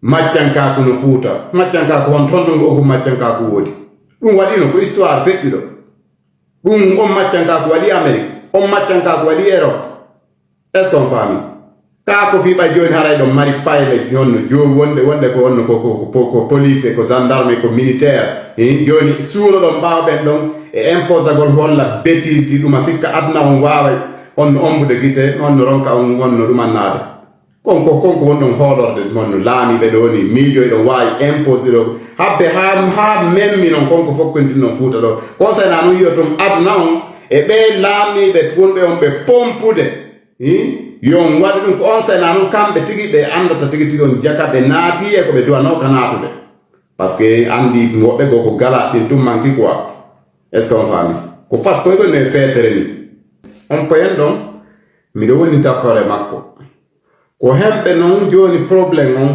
maccankaku no fuuta maccankaku hon ton ɗum o ko maccankaku woodi ɗum waɗino ko histoire feƴƴi ɗo ɗum on maccankaku waɗi amérique on maccankaku waɗi europe est ce qu'on faami ka ko fiiɓa joni haray ɗon mari payle honno joomi wonde ko wonno ko police ko gendarme ko militaire joni suulo ɗon ɓawɓen ɗon e imposagol holla bêtise ji ɗuma sikka adna on wawa onno ombude guite onno ronka on wonno ɗumannade konko wonɗon hoolorde honno laamiɓe ɗo ni miijoy ɗon wawi impose ɗo habbe ha memmi noon konko fokkontin noon fuuta ɗo conseil na noon yiyo toon aduna on e ɓe laamiɓe wonɓe on ɓe pompude yon waɗi ɗum ko on sayna noon kamɓe tigi ɓe andata tigi on jaka ɓe naati e ko ɓe duwano ka naatude par ce que andi woɓɓe go ko gala ɗin tum manki quoi est ce que on faami ko fas koy ko ne feetere ni on poyen ɗon miɗo woni d' accord e makko ko hemɓe noon joni probléme on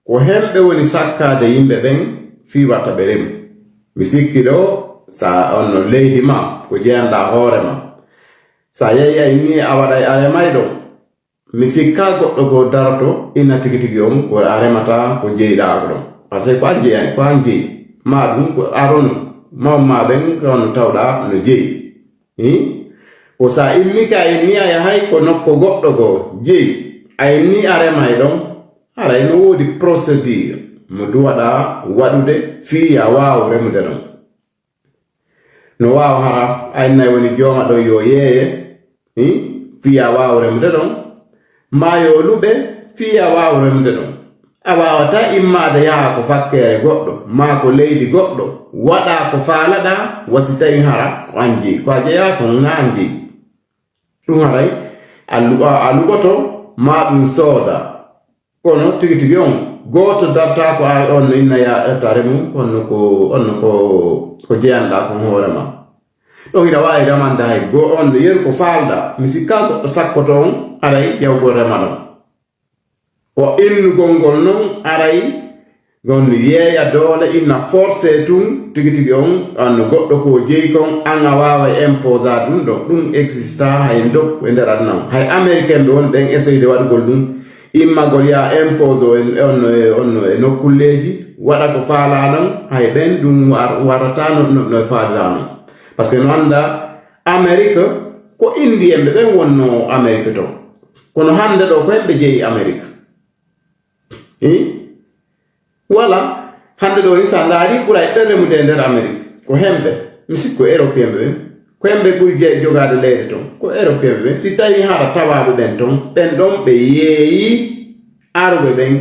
ko hemɓe woni sakkade yimɓe ɓen fiwata ɓe remu mi sikki ɗo sa on no leydi ma ko jeyanɗa hoore ma sa yeyi ni a waɗay a remay ɗo mi sikka goɗɗo ko darato ina tigi on ko a remata ko jeyɗa ɗon par ce que ko an jeyani ko an jeyi ma ɗum ko arono mamma ɓen kono tawɗa no jeyi ko sa inni ka inni a yahay ko nokko goɗɗo go jeyi a inni a remay ɗon haray no woodi procédure mo duwaɗa waɗude fii a waawa remude ɗon no waawa hara aynay woni jooma ɗo yo yeeye fii a waawa remude ɗon ma yo luɓe fii a waawa remude ɗon a waawata immade yaha ko fakkere goɗɗo ma ko leydi goɗɗo waɗa ko faalaɗa wasi tawi hara ko an jeyi ko a jeya ko na an jeyi ɗum haray a luɓoto ma ɗum sooda kono tigi on gooto darta ko a on no inna yaɗata remu onno ko jeyanɗa kon hoorema ɗon ina waawi remande hay go on no yeru ko faalɗa mi sikka goɗɗo sakkoto on aray ƴewgol rema ɗon ko innugol ngol noon aray gon yeeya doole inna forcé tun tigi on no goɗɗo ko jeyi kon an a waawa imposa ɗum ɗon ɗum exista hay dokku e nder aduna on hay américain ɓe won ɓen essayde waɗugol ɗum immagol ya impose on e nokkulleji waɗa ko faala non hay ɓen ɗum warata no faalira non par ce que no anda amérique ko indien ɓe ɓen wonno amérique to kono hande ɗo ko hemɓe jeeyi amérique voilà hande ɗo ni sa ndaari ɓuray ɓen remude e nder amérique ko hemɓe mi sikko européen ɓe ɓen ko hemɓe ɓuri jogade leyɗe ton ko européen ɓe ɓen si tawi hara tawaɓe ɓen ton ɓen ɗon ɓe yeeyi aruɓe ɓen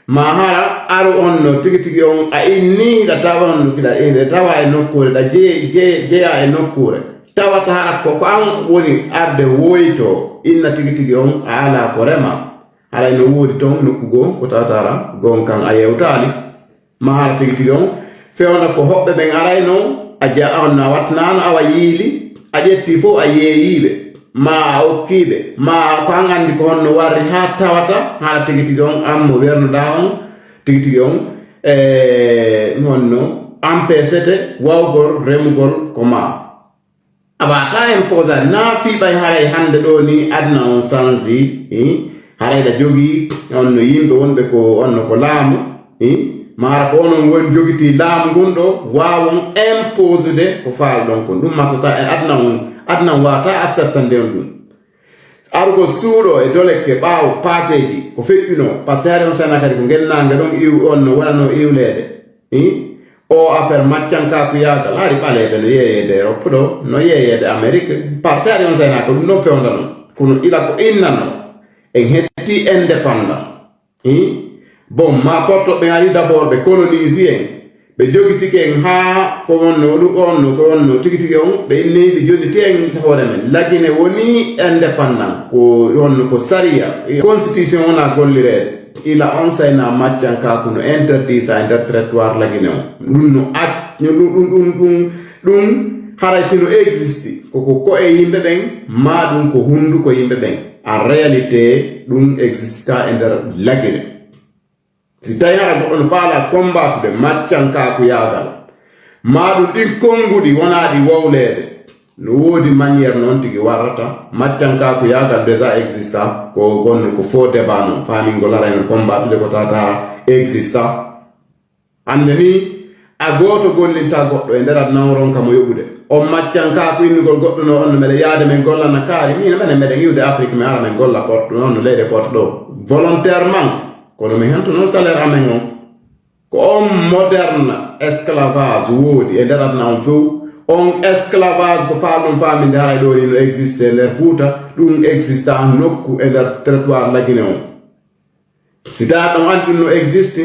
ma hara aru on no tigi on a inniɗa tawa on kiɗa tawa e nokkure ɗa jeeya e nokkure tawata hara ko an woni arde woyto inna tigi on a ala ko rema haray no woodi ton nokkugo ko tawatara gon kan a yewtani ma hara tigi on fewna ko hoɓɓe ɓen aray noon a ja on a watnano awa yiili a ƴetti fof a yeeyiɓe ma a okkiɓe ma ko an andi ko honno warri ha tawata hara tigi on an mo wernoɗa on tigi on honno empesete wawgol remugol ko ma abata imposa na fiɓay haray hande ɗo ni adna on sangi harayɗa jogii onno yimɓe wonɓe ko onno ko laamu mara ko onon woni jogiti laamu ngun ɗo wawon imposude ko faal ɗon kon ɗum martata en adna on wata acceptande on ɗum arugol suuɗo e dolekke ɓaawo passeji ko feƴƴuno par ce que haade on sana kadi ko gennange ɗon iw on no wonano iwleede o affaire maccankaku yagal haari ɓaleɓe no yeeyede europe ɗo no yeeyede amérique parte haade on sana ko ɗum ɗon fewda non kono ila ko innano en hetti indépendant bon ma portoɓe ari d' abord ɓe colonise en ɓe jogitike en ha ko wonno ɗum onno ko wonno tigi on ɓe inniɓe joditi en hoore men lagine woni indépendant ko wonno ko saria constitution wona gollirede ila on sayna maccankaku no interdit sa e nder territoire lagine on ɗum no acc ɗum haray sino existe koko ko e yimɓe ɓen ma ɗum ko hunduko yimɓe ɓen en réalité ɗum exista e nder lagine si tawi hara goɗɗo no faala combattude maccankaku yagal ma ɗum ɗin konnguɗi wona ɗi wowlede no wodi manière non tigi warata maccanka ko yaga déjà exista ko gonno ko faux débat non fami ngolara en combattre ko tata exista ande ni a goto gollinta goddo e nderat nawron kam yobude o maccanka ko innugol goddo no on mele yaade men gollana kaari min men meden yiwde afrique mi ara men golla porte non leyde porte do volontairement kono mi hanto non salaire amen on ko on moderne esclavage woodi e nderat naw fof on esclavage ko faamon faaminde haray ɗo ni no existe nder Fuuta ɗum exista nokku e nder territoire lagine on si tawa ɗon andi ɗum no existe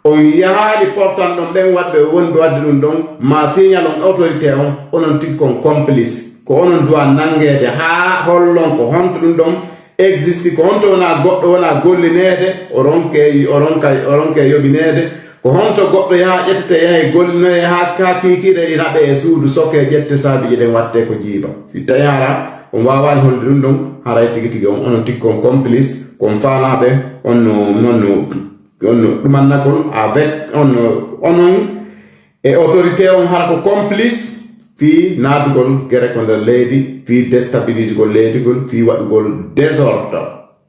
on yahaali portan ɗon ɓen waɗɓe wonɓe wadde ɗum ɗon ma signal on autorité on onon tigi kon complice ko onon duwa nanguede haa hollon ko honto ɗum ɗon existe ko honto wona goɗɗo wona gollineede o ronke yoɓineede ko honto goɗɗo yaha ƴettete yaha gollinoye ha kikiɗe inaɓe e suudu soke ƴette saabi ɗen watte ko jiiba si tawi hara on wawani holde ɗum ɗon haray tigi tigi onon tigi kon complice kon faalaɓe onno ɗumannagol avec onon e autorité on hara ko complice fi naadugol gere ko nder leydi fi déstabilise gol leydigol fi waɗugol désordre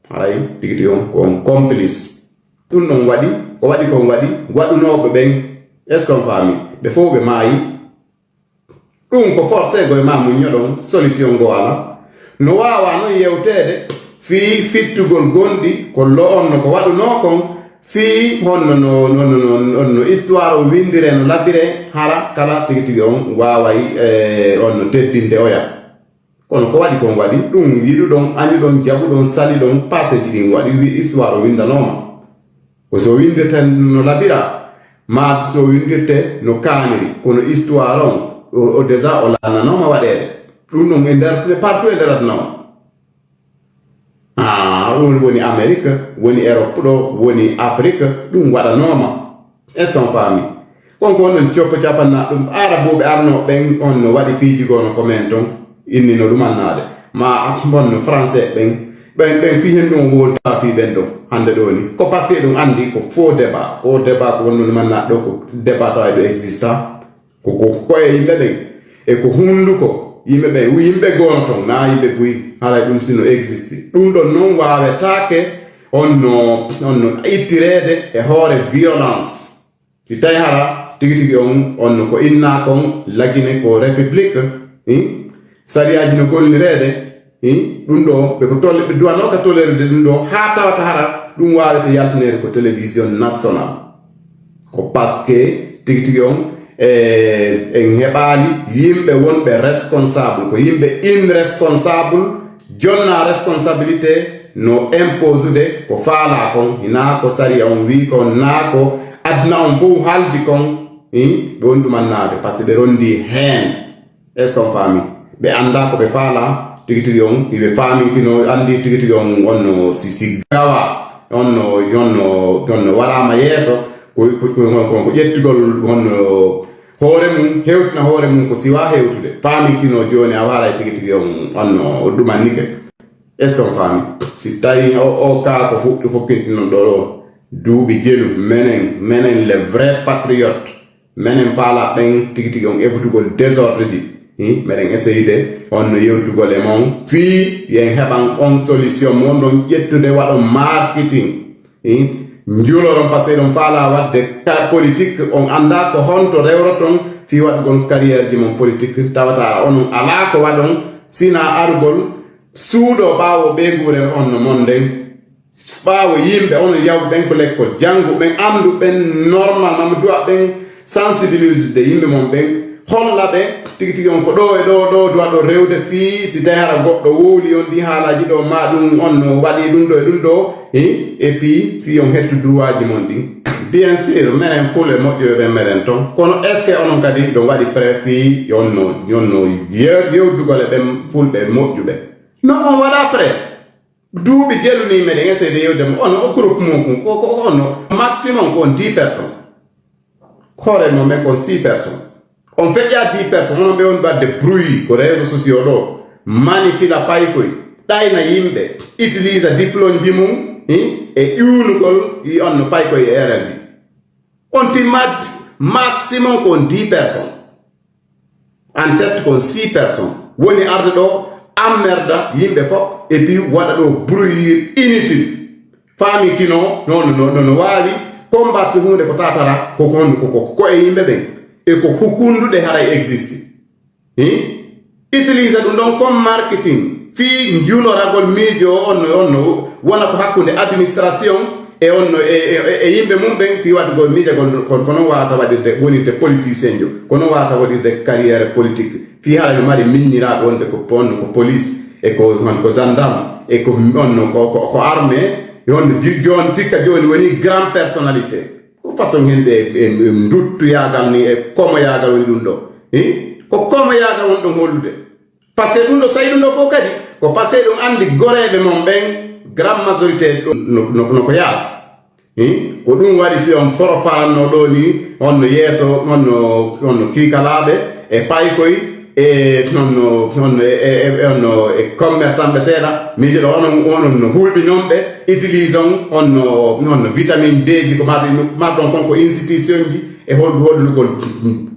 haray tigi tigi on kon complice ɗum ɗon waɗi ko waɗi kon waɗi waɗunoɓe ɓen est ce qu'on faami ɓe fof ɓe maayi ɗum ko forcé goye ma muñño ɗon solution go ala no wawa noon yewtede fii fittugol gonɗi ko lo onno ko waɗuno kon fii honno no histoire o windire no labbire hara kala tigi tigi on waway onno teddinde oya kono ko waɗi kon waɗi ɗum yiɗuɗon añuɗon jaɓuɗon saliɗon passé ji ɗin waɗi histoire o windanoma ko so windirte no labira ma so windirte no kaniri kono histoire on o déjà o lannanoma waɗede ɗum ɗum e nder partout e nderatnoma woni Amérique woni Europe ɗo woni Afrique ɗum waɗanoma est ce qu'on faami konko onon coppo capanna ɗum araboɓe arno ɓen on no waɗi piiji gono commen ton inni no ɗumannade ma bonno français ɓen fi hen ɗum wolta fi ɓen ɗon hande ɗo ni ko par ce que ɗum andi ko faux débat ko wonno ɗumannaɗe ɗo ko débat tawa ɗo exista koko koye yimɓe ɓen e ko hunduko yimɓe ɓen yimɓe gono ton na yimɓe buyi haray ɗum sino existe ɗum ɗon noon wawetake onno ittirede e hoore violence si tawi hara tigi tigi onno ko inna kon lagine ko république sariyaji no gollirede ɗum ɗo ɓe ko tolle ɓe duwano ka tollerede ɗum ɗo ha tawata hara ɗum wawete yaltanede ko télévision nationale ko par ce que tigi tigi en heɓali yimɓe wonɓe responsable ko yimɓe irresponsable jonna responsabilité no imposude ko faala kon hina ko sariya on wi kon na ko adna on fof haldi kon ɓe woni ɗumannade par ce que ɓe rondi hen est ce qu'on faami ɓe anda ko ɓe faala tigi tigi on ɓe faaminkino andi tigi tigi onno si gawa onno waɗama yeeso ko ƴettugol honno hoore mum hewtina hoore mum ko siwa hewtude faaminkino joni a waara tigi tigi onno ɗumannike est ce qu'on faami si tawi o ka ko fuɗɗi fokkintino ɗo duuɓi jelu menen les vrais patriotes menen faala ɓen tigi tigi on evtugol désordre ji meɗen essayde onno yewtugol e mon fii yen heɓan on solution mon ɗon ƴettude waɗo marketing njuloron par ce que ɗon faala wadde politique on anda ko honto rewroton fi waɗugol carrière ji mon politique tawata onon ala ko waɗon sina arugol suuɗo ɓaawo ɓeygure on no mon nden ɓaawo yimɓe onon yawɓe ɓen ko lekkol janngu ɓen andu ɓen normal mamo duwa ɓen sensibilisde yimɓe mon ɓen holla ɓe tigi tigi on ko ɗo e ɗo duwa ɗo rewde fii si tawi hara goɗɗo wooli on ɗi haalaji ɗo ma ɗum on waɗi ɗum ɗo e ɗum ɗo et puis fi on hettu droit ji mon ɗin bien sûr menen fule moƴƴoɓe ɓen meɗen ton kono est ce que onon kadi ɗon waɗi préfi yonno yewdugol e ɓen fulɓe moƴƴuɓe non on waɗa pré duuɓi jeluni meɗen essayde yewdemo on groupe mum ko onno maximum kon 10 personnes hoore mo men kon 6 personnes on feƴƴa 10 personnes onon ɓe woni wadde bruit ko réseaux sociaux ɗo manipula paykoy ɗayna yimɓe utilise diplôme ji mum e ƴuwnugol onno paykoy e RND on timmat maximum kon 10 personnes en tête kon 6 personnes woni arde ɗo ammerda yimɓe fof et puis waɗa ɗo brouillure inutile faami kino no waawi combattre hunde ko tatara ko e yimɓe ɓen e ko hukkunduɗe haray existe utilise ɗum ɗon comme marketing fi juuloragol miijo onno wona ko hakkunde administration e onno e yimɓe mum ɓen fi waɗugol miijagol ko non wawata waɗirde wonirde politicien jo ko non wawata waɗirde carriére politique fi haala no mari minniraɓe wonde ko police e ko gendarme e ko onno ko armée honno joni sikka joni woni grande personnalité ko façon hen ɓe duttoyagal ni e komoyagal woni ɗum ɗo ko komoyagal woni ɗon hollude par ce que ɗum ɗo sayi ɗum ɗo fof kadi ko par ce que ɗum andi goreɓe mon ɓen grande majorité no ko yaasi ko ɗum waɗi si on forofaranno ɗo ni honno yeeso honno kiikalaɓe e paykoy e honno e commerçant ɓe seeɗa miijo ɗo onon no hulɓi noon ɓe utilise on honno vitamine D ji ko marɗon konko institution ji e hollugol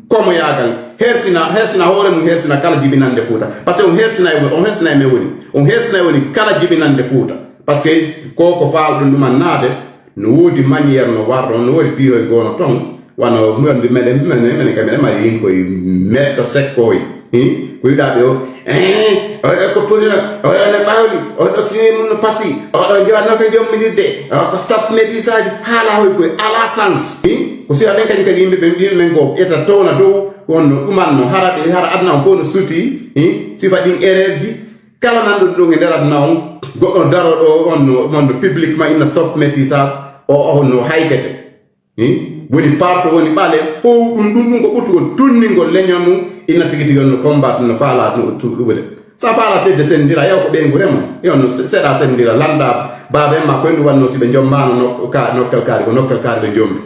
komoyagal hersina hoore mum hersina kala jibinande Fouta par ce que on hersina e woni kala jibinande Fouta par ce que ko faawɗum ɗuman naade no woodi manière no warɗon no woodi piihoy goono ton wano mbiɗe menen kam minen mari yin koye metto sekkoy ko yiɗaɓe ko pulino oɗo ɓawli oɗo kini mum no pasi oɗo jewatno ko jomminirde ko stop métisaji haala hoy koye ala sens ko siwa ɓen kadi yimɓe men ko ƴetta towna dow wonno ɗumanno hara aduna on fof no suti sifa ɗin erreur ji kala nanɗo ɗum e nder aduna on goɗɗo daroɗo onno publiquement inna stop métisage honno haykete woni parto woni ɓaale fof ɗum ko ɓurtugol tunningol leñol mum inna tigi tigi onno combat no faala ɗuɓude sa faala sedde sendira yaw ko ɓeygu remo onno seeɗa sendira landa baba en ma ko hendu wanno si ɓe jommano nokkel kaari ɓe jombi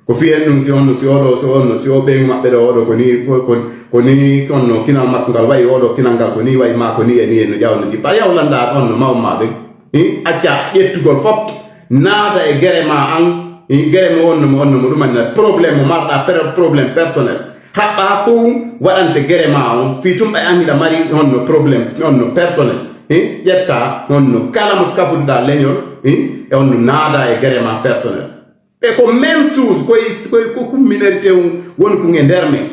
ko fiyen ɗum si o ɓeygu maɓɓe ɗo oɗo koni onno kinal makko ngal wayi oɗo kinal ngal ko ni wayi ma ko ni e no ƴawno jippa yaw landa onno mawmaɓe acca ƴettugol fof naada e gere ma an gere mo mo ɗumanina probléme mo marɗa probléme personnel haɓɓa fof waɗante gere ma on fi tum ɓe anhiɗa mari honno probléme honno personnel ƴetta honno kala mo kafuduɗa leñol e honno naada e gere ma personnel ɓe ko même chose koye ko minorité woni ko e nder men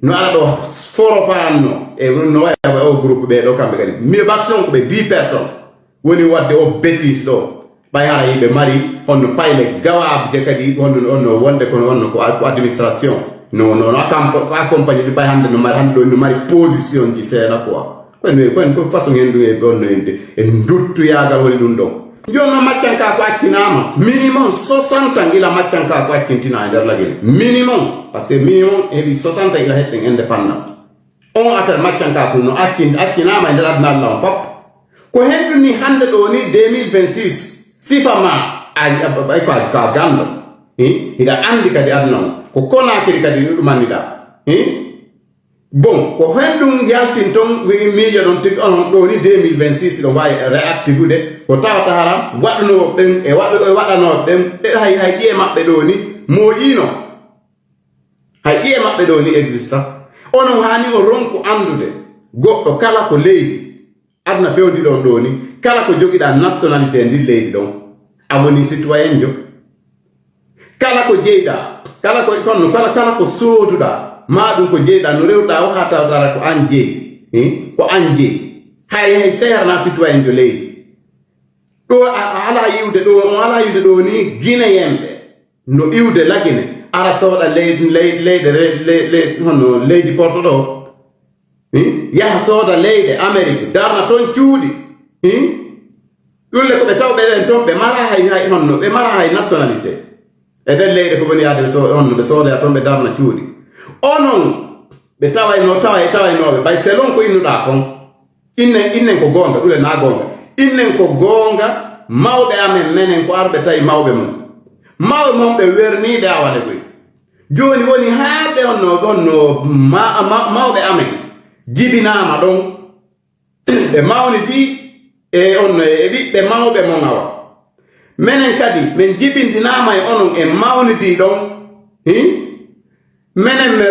no ara ɗo forofanno e no wayaɓe o groupe ɓe ɗo kamɓe kadi maximum ko ɓe 10 personnes woni wadde o bêtise ɗo ɓay hara yimɓe mari honno payle gawaɓe kadi honno wonde ko honno ko administration no accompagné ɗi ɓay hande no mari position ji seeɗa quoi ko façon hen ɗum e ɗonno e duttoyagal woni ɗum ɗon jonno maccanka ko accinama minimum 60 ans ila maccanka ko accintina e nder lagine minimum par ce que minimum heeɓi 60 ans ila heɓɓen indépendant on affaire maccanka ko no accinama e nder aduna Allah on fof ko henɗum ni hande ɗo ni 2026 sifama ay ko ka gandal hiɗa andi kadi aduna on ko Conakry kadi ɗumanniɗa bon ko henɗum yaltin toon miijo ɗon tigi onon ɗo ni 2026 ɗo wawi réactivude ko tawata haram waɗanoɓe ɓen e waɗanoɓe ɓen hay ƴiye maɓɓe ɗo ni moƴino hay ƴiye maɓɓe ɗo ni exista onon hani o ronku andude goɗɗo kala ko leydi aduna fewndi ɗon ɗo ni kala ko jogiɗa nationalité e ndir leydi ɗon a woni citoyen jo kala ko jeyɗa kala ko sooduɗa maɗum ko jeyɗa no rewɗa o ha tawtara ko an jeeyi hay seerna citoyen jo leydi ɗo ala yiwde ɗo ni guinéen ɓe no iwde lagine ara sooɗa leydi porto ɗo yaha sooda leyɗe Amérique darna toon cuuɗi ɗulle ko ɓe tawɓe ɗen toon ɓe mara hay nationalité e nder leyɗe ko woni yaade ɓe soodaya toon ɓe darna cuuɗi onon ɓe tawaynoɓe ɓay selon ko innuɗa kon innen ko goonga ɗule na goonga innen ko goonga mawɓe amen menen ko arɓe tawi mawɓe mum ɓe werniɗe awale koy joni woni haaɓe onno mawɓe amen jibinama ɗon ɓe mawni di e ɓiɓɓe mawɓe mon awa menen kadi min jibindinama e onon e mawnidi ɗon menen me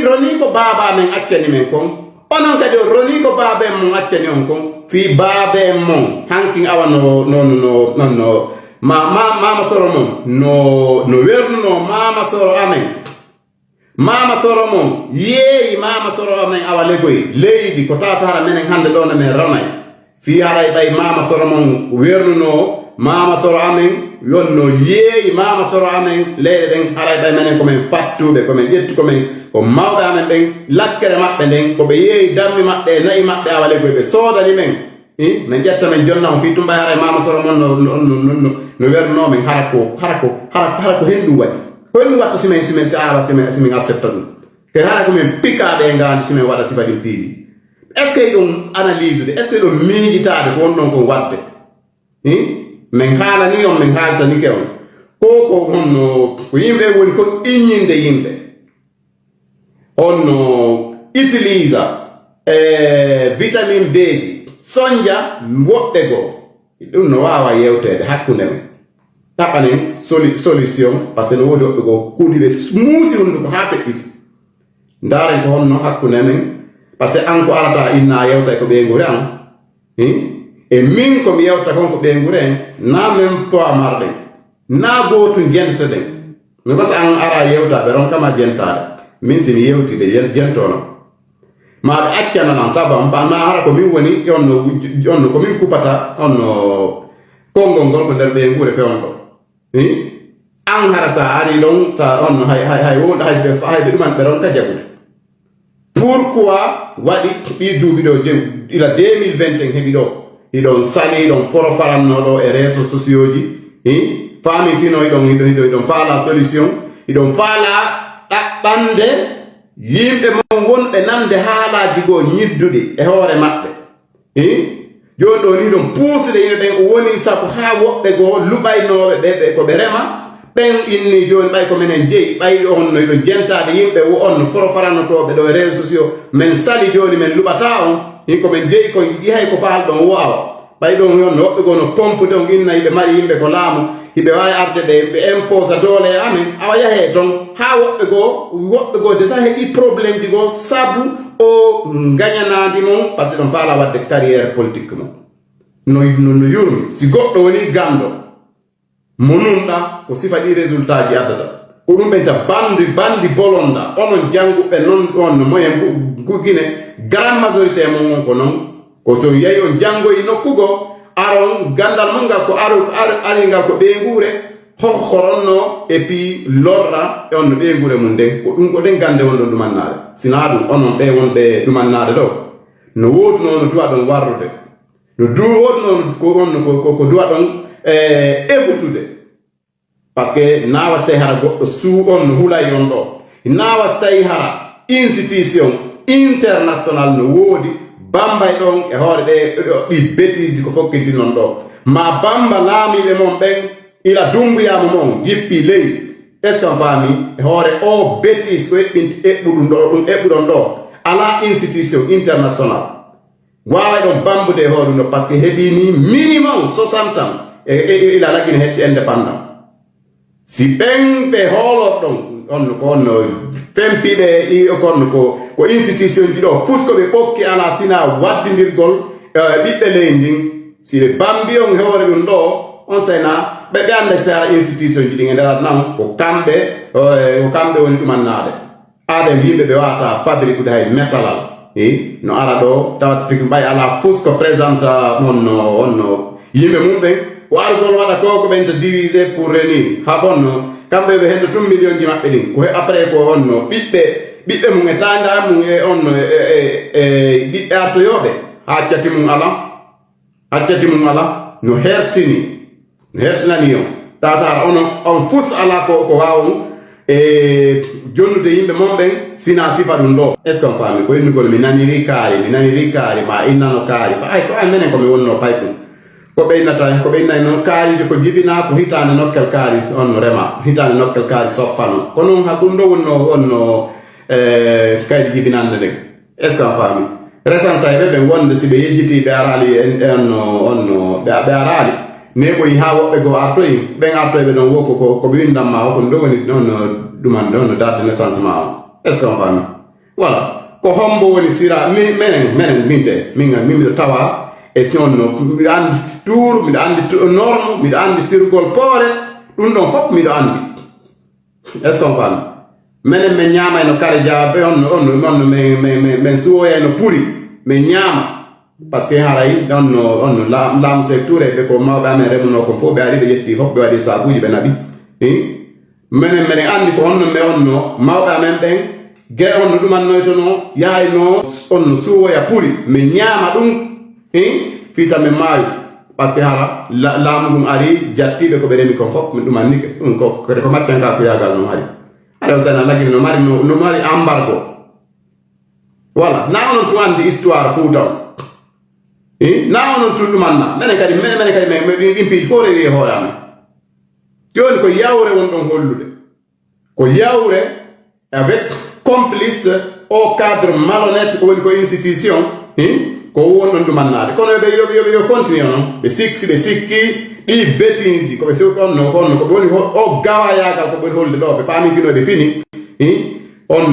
roni ko baba men accani men kon onon kadi roni ko baba en mon accani on kon fi baba en mon hankin awa no mama soro mon no werno mama soro amen mama soro mon yeyi mama soro amen awa legoy leydi ko tatara menen hande do na men ronay fi haray bay mama soro mon werno mama soro amen yonno yeeyi mama soro amen leyde den haray bay menen ko men fattube ko men ƴettu ko men ko mawɓe amen ɗen lakkere maɓɓe nden ko ɓe yeeyi dammi maɓɓe nayi maɓɓe awa legoy ɓe soodani men min ƴetta men jonnamo fi tumba haray mama soro mon no werno men hara ko henɗum waɗi ko henɗum watta simen si awa simin accepta ɗum kadi hara ko men pikaɓe e ngandi simen waɗa sifa ɗin piiɗi est ce que ɗum analyse de est ce que ɗum miijitade ko wonɗon kon wadde min haalani on min haaltani ke on ko honno ko yimɓe woni ko iññinde yimɓe honno utilisa vitamine D sonja woɓɓe goo ɗum no wawa yewtede hakkunde men taɓanen solution par ce que no woodi woɓɓe goo kuuɗiɓe muusi hunduko ha feƴƴiti ndaren ko honno hakkunde men par ce que an ko arata inna yewta ko ɓeyguri an e min ko mi yewta kon ko ɓeyguri en na même poids marɗen na gootu jentete ɗen mi basa an ara yewtaɓe ron kama jentade min simi yewtide jentono maɓe accananan sabu ma hara ko min woni onno ko min kupata onno konngol ngol ko nder ɓeygure fewon ɗo an hara sa ari ɗon sa onno hay woɗa hayɓe ɗuman ɓe ron ka jagude pourquoi waɗi ɓi duuɓi ɗo ila 2021 heɓi ɗo iɗon sali ɗon foro farannoɗo e réseaux sociaux ji famitino iɗon faala solution iɗon faala ɗaɓɓande yimɓe mon wonɓe nande haalaji goo ñidduɗi e hoore maɓɓe joni ɗo ni ɗon puusude yimɓe ɓen o woni sabu ha woɓɓe goo luɓaynoɓe ɓe ko ɓe rema ɓen inni joni ɓay ko minen jeeyi ɓay on no iɗon jentade yimɓe on foro farannotoɓe ɗo e réseaux sociaux min sali joni min luɓata on ko min jeeyi ko yiɗi hay ko faal ɗon wawa ɓay ɗon yon no woɓɓe goo no pompude on inna yiɓe mari yimɓe ko laamu hiɓe wawi arde ɓe impose doole e amen awa yahe toon ha woɓɓe goo déjà heɓi probléme ji goo sabu o gañanadi mon par ce que ɗon faala wadde carrière politique mon no yurmi si goɗɗo woni gando mo numɗa ko sifa ɗi résultat ji addata ko ɗum ɓenta bandi bolonda onon jannguɓe non ɗon no moyen guine grande majorité mon ko noon ko so yeyi on janngoyi nokkugo aron gandal mon ngal ko ari ngal ko ɓeygure horonno et puis lorra e on no ɓeygure mum nden ko ɗum ko ɗen gande won ɗon ɗumannade sina ɗum onon ɓe wonɓe ɗumannade ɗo no woodi noon no duwa ɗon warrude no woodi noon ko duwa ɗon évutude par ce que nawas tawi hara goɗɗo suu on no hulay on ɗo nawas tawi hara institution international no woodi bambay ɗon e hoore ɗi bétise ko fokkiti non ɗo ma bamba laamiɓe mon ɓen ila dumbuyama mon yippi leydi est ce que on faami e hoore o bétise ko eɓɓuɗon ɗo ala institution international waway ɗon bambude e hoore ɗo par ce que heɓini minimum 60 ans e ila laggine hetti indépendant si ɓen ɓe hoolot ɗon on ko on fempiɓe konno ko institution ji ɗo fusko ɓe ɓokki ala sina waddidirgol ɓiɓɓe leydi ndin si ɓe bambi on hoore ɗum ɗo on sayna ɓe andata institution ji ɗin e nderat nan ko kamɓe woni ɗumannade aɗen yimɓe ɓe wawata fabriquede hay mesalal no ara ɗo tawata tigi mbay ala fusko présente onno yimɓe mum ɓen ko argol waɗa ko ɓen to divisé pour réunir ha bonno kamɓe ɓe henno 2 million ji maɓɓe ɗin ko après ko onno ɓiɓɓe mum e tanda mum e onno ɓiɓɓe artoyoɓe haccati mum ala no hersinani on tatara on fus ala ko wawon e jonnude yimɓe mon ɓen sina sifa ɗum ɗo est ce que on faami ko innugol mi naniri kaari ma innano kaari ko ay menen komi wonno payɗum ko ɓeynay noon kaaride ko jibina ko hitande nokkel kaari on rema hitande nokkel kaari soppano ko noon ha ɗum ɗo wonno kaydi jibinande nden est ce que on faami resansayɓe ɓe wonde si ɓe yejjiti ɓe arali ɓe arali ne ɓoyi ha woɓɓe goo artoyi ɓen artoyɓe ɗon wo ko ɓe windamma o ko ɗum ɗo woni ɗon ɗuman ɗon no date naissance ma on est ce que on fami voilà ko hombo woni sira menen minde min tawa e si on mi andi tour mi andi norme mi andi circole pore dum don fop mi andi est ce que on fami menen men nyama no kare jaabe on men suwoya no puri men nyama parce que haray on lam secteur be ko mawbe amen remuno ko fo be ari be yetti fop be wadi sabuji be nabi menen andi ko honno me onno mawbe amen ben ge on dum an noyto no yaay no on suwoya puri men nyama dum fita men mayu parce que hala lamu dum ari jattibe ko be remi kon fop dum an nike dum ko maccanka ko yagal no hari alors ça na lagi no mari embargo voilà na on to andi histoire Fouta na on to manna menen kadi men impi fo rewi hoorama joni ko yawre won don hollude ko yawre avec complice au cadre malhonnête ko woni ko institution ko won don mannade kono be yo continue non be sikki di betting ko be so on ko woni o gawa yagal ko woni holde do be fami kino be fini on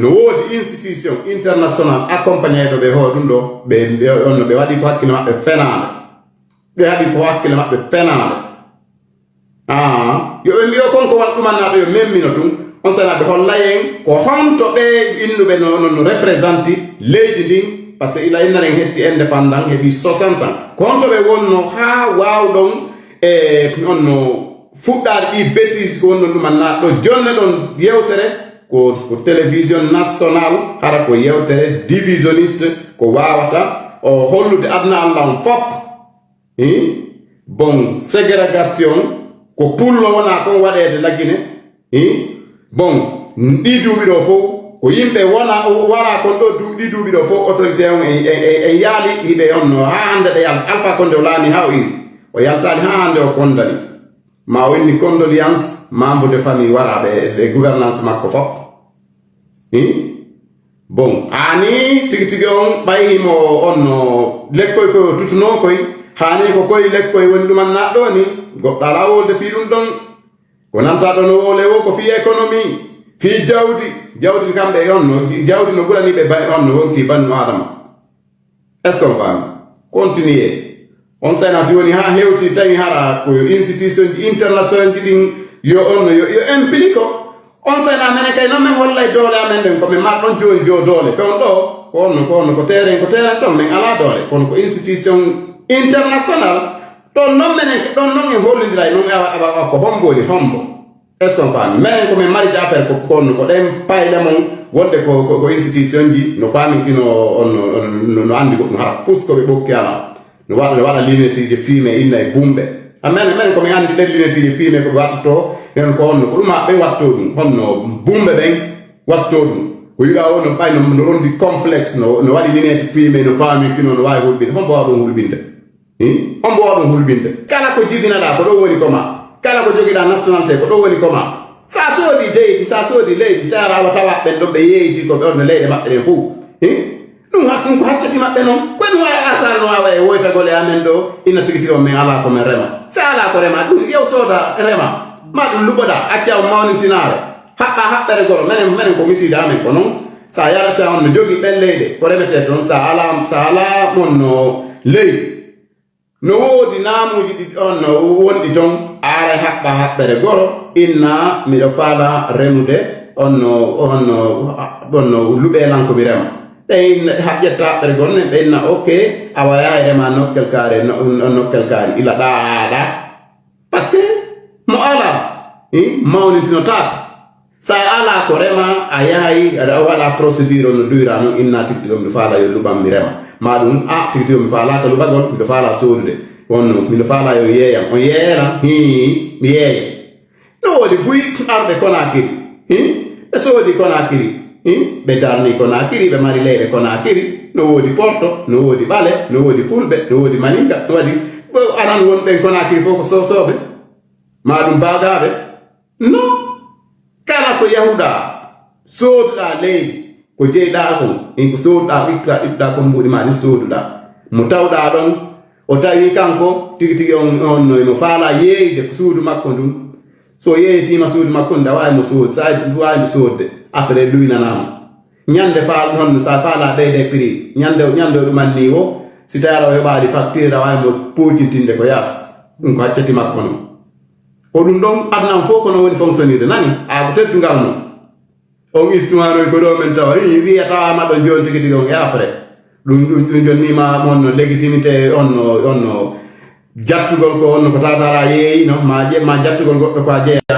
no wodi institution international accompagné do be ho dum do be on be wadi ko hakkile mabbe fenande be hadi ko hakkile mabbe fenande yo konko wan dum manado yo memmino dum on sana be hollayen ko honto be innube no représenti leydi din parce que ila inaren hetti indépendant hebi 60 ans konto be wonno ha wawdon onno fuddade di bêtise ko wonno dum manado jonne don yewtere ko télévision nationale hara ko yewtere divisionniste ko wawata o hollude adna Allah fop bon ségrégation ko pullo wona ko wadede lagine bon di duubi do fo ko yimbe wara ko do di duubi do fo autorité on e yaali ibe onno hande be yal alfa konde lani hawin o yaltani hande o kondani ma woni condoléance membre de famille warabe e gouvernance makko fop bon ani tigi on bayimo onno lekkoy ko tutuno koy hani ko koy lekkoy woni dum na do ni godda lawol de fi dum don ko nanta don wole wo ko fi économie fi jawdi kambe onno jawdi no gurani be bay onno wonti banu adama est-ce qu'on va continuer on sait na si woni ha hewti tawi hara ko institution international din yo onno yo implique on sait na mene kay no men wallahi dole amen den ko me mar don joni jo dole ko do ko terrain to men ala dole ko institution international don non menen don non e hollindira non aba ko hombo est-ce qu'on fa men ko men mari affaire ko dem payle mon wonde ko institution ji no fami kino no andi ko no hara pusko be bokki ala no wala limiti de fime inna e bumbe men ko men andi de limiti de fime ko watto en ko ko ma be watto dum honno bumbe ben watto dum ko yira wono bay no rondi complexe no wadi limiti fime no fami kino no way hulbinde hombo wado hulbinde hombo wado hulbinde kala ko jibina da ko do woni ko ma kala ko jogi da nationalité ko do woni ko ma sa sodi leydi sa rawa tawa be do be yeyti ko be on leyde mabbe den fu dum ko hakkati mabbe non ko dum wala asar no awa e woyta gole amen do ina tigi o men ala ko men rema sa ala ko rema dum yow soda rema ma dum luboda acca mawnitinare habbere goro menen ko misida amen ko non sa yara sa on jogi ben leyde ko remete don sa ala monno leydi no wodi namuji di on wondi ton ara habbere goro inna mi do fala remude onno lube lanko bi rema ben hajjata ber gonne ben okay awaya rema nokkel kare ila daada parce que mo ala mawni tino tak sa ala ko rema ayayi wala procédure no dura no inna tikti mi fala yo lubam mi rema madum tikti mi fala ko lubagol mi fala sodude wonno mi fala yo yeeyam on yeera mi yeey no wodi buy arbe Conakry be sodi Conakry be darni Conakry be mari leere Conakry no wodi Porto no wodi Bale no wodi Fulbe no wodi Maninka no wodi anan won be Conakry foko sobe madum bagabe no kala ko yahuda soduda leydi ko jeyda ko ko soduda ibda ko mbudi mani soduda mo tawda don o tawi kanko tigi on no fala yeeyde ko suudu makko dum so yeeytima suudu makko da way mo suud sa way mo suudde après lui nanam nyande faal non sa faala de prix nyande dum manni wo si tayaro e baadi facture da mo poocintinde ko yas dum ko accati makko no ko dum don adnam fo ko no woni fonctionner nani a ko teddungal no on histoire ko do men taw wi ata ma do jonti kiti on après dum jonni ma mon légitimité on jattugol ko on ko tatara yeyi no ma jattugol goddo ko jeya